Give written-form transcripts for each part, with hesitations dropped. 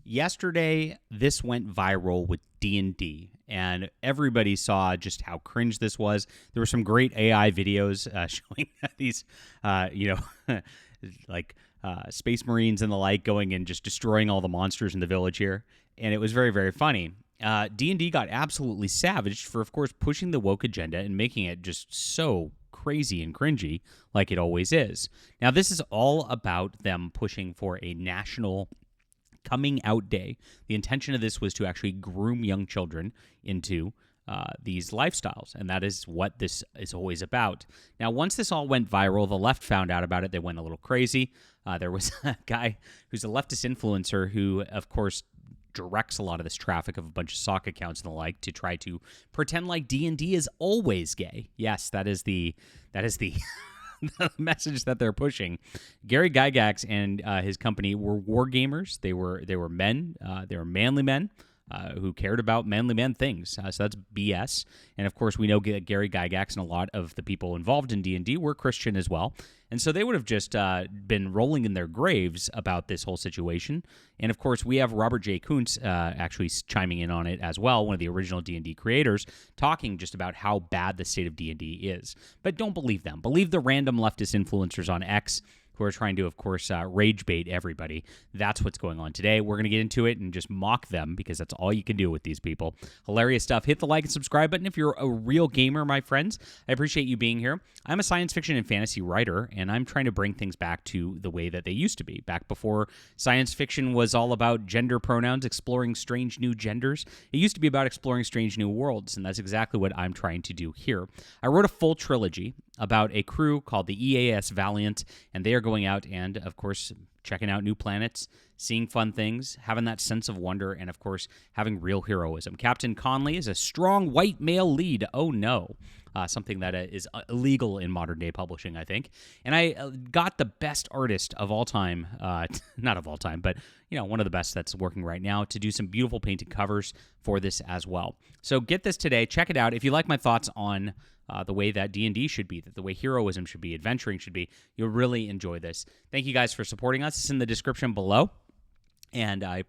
Yesterday, this went viral with D&D, and everybody saw just how cringe this was. There were some great AI videos showing these, like Space Marines and the like going and just destroying all the monsters in the village here, and it was very, very funny. D&D got absolutely savaged for, of course, pushing the woke agenda and making it just so crazy and cringy like it always is. Now, this is all about them pushing for a national coming out day. The intention of this was to actually groom young children into these lifestyles, and that is what this is always about. Now, once this all went viral, the left found out about it. They went a little crazy. There was a guy who's a leftist influencer who, of course, directs a lot of this traffic of a bunch of sock accounts and the like to try to pretend like D&D is always gay. Yes, that is the the message that they're pushing. Gary Gygax and his company were war gamers. They were men. They were manly men who cared about manly men things. So that's BS. And of course, we know Gary Gygax and a lot of the people involved in D&D were Christian as well. And so they would have just been rolling in their graves about this whole situation. And of course, we have Robert J. Kuntz actually chiming in on it as well, one of the original D&D creators, talking just about how bad the state of D&D is. But don't believe them. Believe the random leftist influencers on X who are trying to, of course, rage bait everybody. That's what's going on today. We're going to get into it and just mock them because that's all you can do with these people. Hilarious stuff. Hit the like and subscribe button if you're a real gamer, my friends. I appreciate you being here. I'm a science fiction and fantasy writer, and I'm trying to bring things back to the way that they used to be. Back before science fiction was all about gender pronouns, exploring strange new genders. It used to be about exploring strange new worlds, and that's exactly what I'm trying to do here. I wrote a full trilogy about a crew called the EAS Valiant, and they are going out and, of course, checking out new planets, seeing fun things, having that sense of wonder, and, of course, having real heroism. Captain Conley is a strong white male lead. Oh, no. Something that is illegal in modern-day publishing, I think. And I got the best artist of all time, not of all time, but one of the best that's working right now, to do some beautiful painted covers for this as well. So get this today. Check it out. If you like my thoughts on the way that D&D should be, the way heroism should be, adventuring should be, you'll really enjoy this. Thank you guys for supporting us. It's in the description below. And I,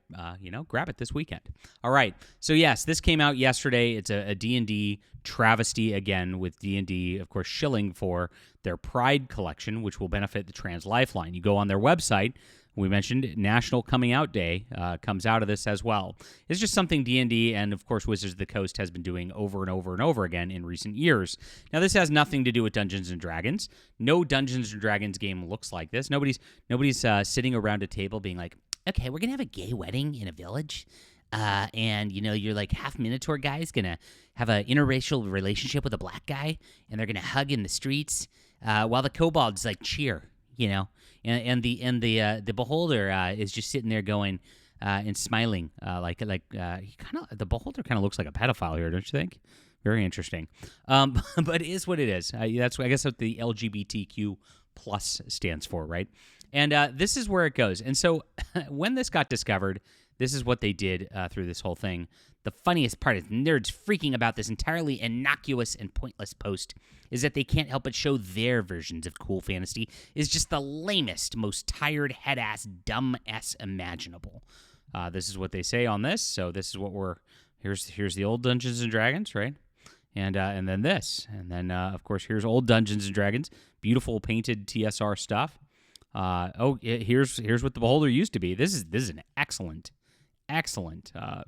grab it this weekend. All right. So, yes, this came out yesterday. It's a D&D travesty again with D&D, of course, shilling for their Pride collection, which will benefit the Trans Lifeline. You go on their website. We mentioned National Coming Out Day comes out of this as well. It's just something D&D and, of course, Wizards of the Coast has been doing over and over and over again in recent years. Now, this has nothing to do with Dungeons & Dragons. No Dungeons & Dragons game looks like this. Nobody's sitting around a table being like, okay, we're going to have a gay wedding in a village, and, you're like half Minotaur guy's going to have an interracial relationship with a black guy, and they're going to hug in the streets, while the kobolds, like, cheer, and the beholder is just sitting there going and smiling, the beholder kind of looks like a pedophile here, don't you think? Very interesting. But it is what it is. That's, I guess, what the LGBTQ plus stands for, right? And this is where it goes. And so when this got discovered, this is what they did through this whole thing. The funniest part is nerds freaking about this entirely innocuous and pointless post is that they can't help but show their versions of cool fantasy is just the lamest, most tired, head-ass, dumb-ass imaginable. This is what they say on this. So this is what here's the old Dungeons & Dragons, right? And then this. And then, of course, here's old Dungeons & Dragons. Beautiful painted TSR stuff. Here's what the Beholder used to be. This is an excellent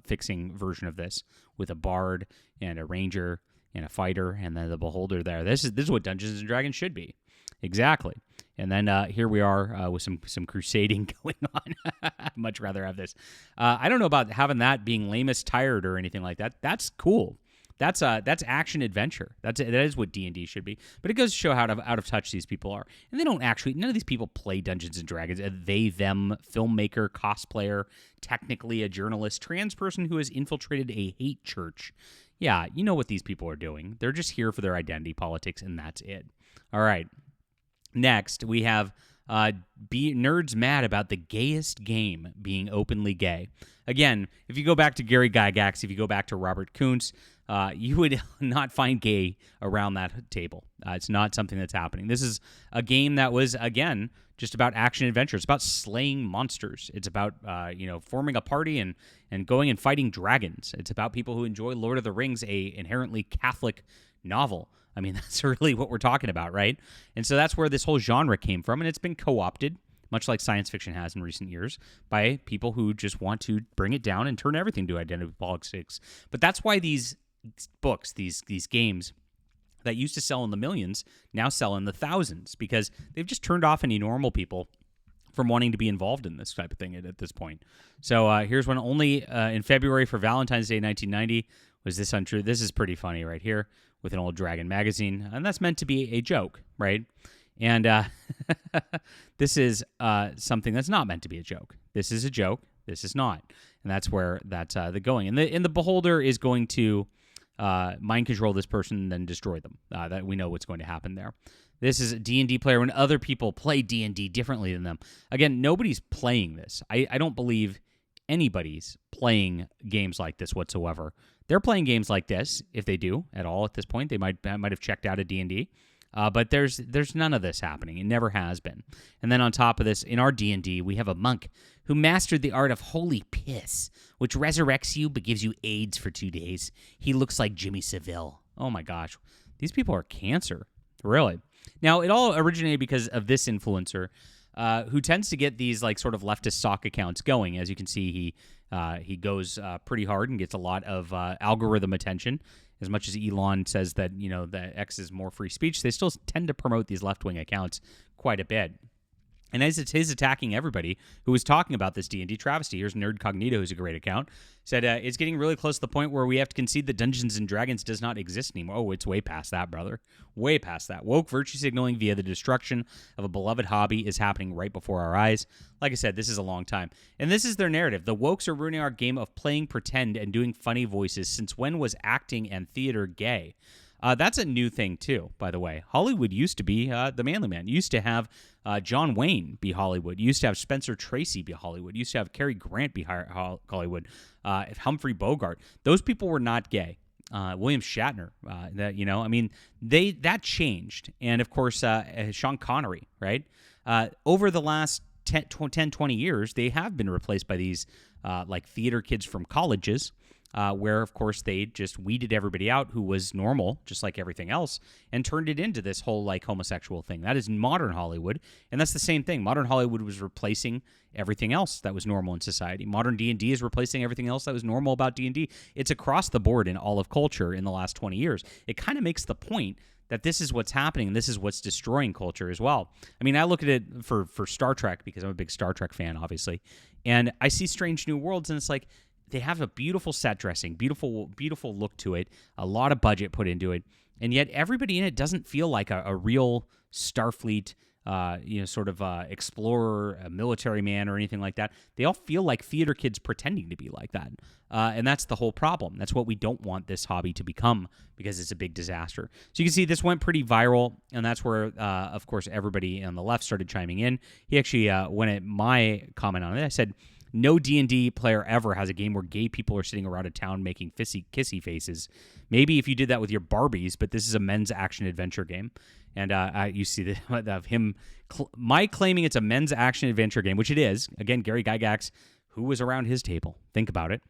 fixing version of this with a bard and a ranger and a fighter and then the Beholder there. This is what Dungeons & Dragons should be. Exactly. And then here we are with some crusading going on. I'd much rather have this. I don't know about having that being lamest tired or anything like that. That's cool. That's action adventure. That is what D&D should be. But it goes to show how out of touch these people are. And they don't actually, none of these people play Dungeons and Dragons. They, them, filmmaker, cosplayer, technically a journalist, trans person who has infiltrated a hate church. Yeah, you know what these people are doing. They're just here for their identity politics, and that's it. All right. Next, we have Be nerds mad about the gayest game being openly gay. Again, if you go back to Gary Gygax, if you go back to Robert Kuntz, you would not find gay around that table. It's not something that's happening. This is a game that was, again, just about action adventure. It's about slaying monsters. It's about forming a party and going and fighting dragons. It's about people who enjoy Lord of the Rings, a inherently Catholic novel. I mean, that's really what we're talking about, right? And so that's where this whole genre came from, and it's been co-opted, much like science fiction has in recent years, by people who just want to bring it down and turn everything to identity politics. But that's why these books, these games that used to sell in the millions now sell in the thousands, because they've just turned off any normal people from wanting to be involved in this type of thing at this point. So here's one. Only in February for Valentine's Day 1990 was this untrue. This is pretty funny right here with an old Dragon magazine, and that's meant to be a joke, right? And this is something that's not meant to be a joke. This is a joke. This is not, and that's where that's the going. And the beholder is going to mind control this person and then destroy them. That we know what's going to happen there. This is a D&D player when other people play D&D differently than them. Again, nobody's playing this. I don't believe anybody's playing games like this whatsoever. They're playing games like this, if they do at all at this point. They might have checked out of D&D. But there's none of this happening. It never has been. And then on top of this, in our D&D, we have a monk who mastered the art of holy piss, which resurrects you but gives you AIDS for 2 days. He looks like Jimmy Savile. Oh my gosh. These people are cancer. Really. Now, it all originated because of this influencer who tends to get these like sort of leftist sock accounts going. As you can see, he goes pretty hard and gets a lot of algorithm attention. As much as Elon says that, that X is more free speech, they still tend to promote these left-wing accounts quite a bit. And as it's his attacking everybody who was talking about this D&D travesty, here's Nerd Cognito, who's a great account, said it's getting really close to the point where we have to concede that Dungeons & Dragons does not exist anymore. Oh, it's way past that, brother. Way past that. Woke virtue signaling via the destruction of a beloved hobby is happening right before our eyes. Like I said, this is a long time. And this is their narrative. The wokes are ruining our game of playing pretend and doing funny voices. Since when was acting and theater gay? That's a new thing, too, by the way. Hollywood used to be the manly man. Used to have John Wayne be Hollywood. Used to have Spencer Tracy be Hollywood. Used to have Cary Grant be Hollywood. Humphrey Bogart. Those people were not gay. William Shatner. That changed. And, of course, Sean Connery, right? Over the last 10, 20 years, they have been replaced by these like theater kids from colleges. Where, of course, they just weeded everybody out who was normal, just like everything else, and turned it into this whole, like, homosexual thing. That is modern Hollywood, and that's the same thing. Modern Hollywood was replacing everything else that was normal in society. Modern D&D is replacing everything else that was normal about D&D. It's across the board in all of culture in the last 20 years. It kind of makes the point that this is what's happening, and this is what's destroying culture as well. I mean, I look at it for Star Trek, because I'm a big Star Trek fan, obviously, and I see Strange New Worlds, and it's like, they have a beautiful set dressing, beautiful look to it, a lot of budget put into it, and yet everybody in it doesn't feel like a real Starfleet, explorer, a military man, or anything like that. They all feel like theater kids pretending to be like that, and that's the whole problem. That's what we don't want this hobby to become, because it's a big disaster. So you can see this went pretty viral, and that's where, of course, everybody on the left started chiming in. He actually went at my comment on it. I said, no D&D player ever has a game where gay people are sitting around a town making kissy faces. Maybe if you did that with your Barbies, but this is a men's action-adventure game. And you see that of him claiming it's a men's action-adventure game, which it is. Again, Gary Gygax, who was around his table? Think about it.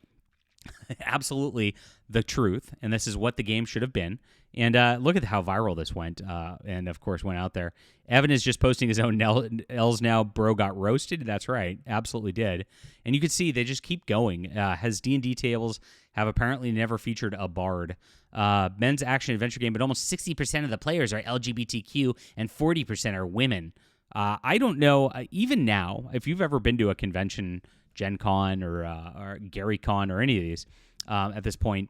Absolutely the truth, and this is what the game should have been. And look at how viral this went, and of course went out there. Evan is just posting his own L's now. Bro got roasted. That's right, absolutely did. And you can see they just keep going. Has D&D tables have apparently never featured a bard. Men's action adventure game, but almost 60% of the players are LGBTQ and 40% are women. I don't know, even now, if you've ever been to a convention, Gen Con or Gary Con or any of these at this point,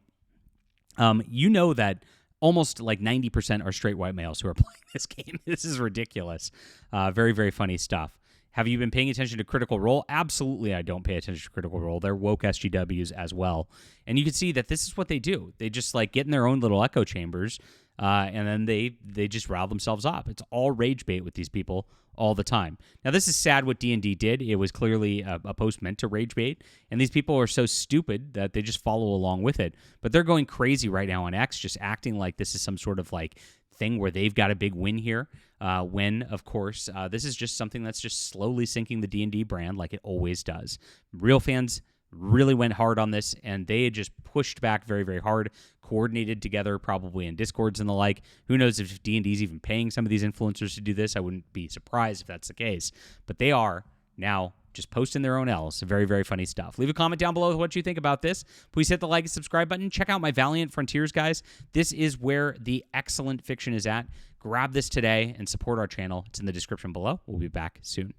you know that almost like 90% are straight white males who are playing this game. This is ridiculous. Very, very funny stuff. Have you been paying attention to Critical Role? Absolutely, I don't pay attention to Critical Role. They're woke SGWs as well. And you can see that this is what they do. They just like get in their own little echo chambers, and then they just rile themselves up. It's all rage bait with these people all the time. Now, this is sad what D&D did. It was clearly a post meant to rage bait, and these people are so stupid that they just follow along with it. But they're going crazy right now on X, just acting like this is some sort of like thing where they've got a big win here, when, of course, this is just something that's just slowly sinking the D&D brand like it always does. Real fans really went hard on this, and they had just pushed back very, very hard, coordinated together, probably in Discords and the like. Who knows if D&D is even paying some of these influencers to do this? I wouldn't be surprised if that's the case. But they are now just posting their own L's. Very, very funny stuff. Leave a comment down below what you think about this. Please hit the like and subscribe button. Check out my Valiant Frontiers, guys. This is where the excellent fiction is at. Grab this today and support our channel. It's in the description below. We'll be back soon.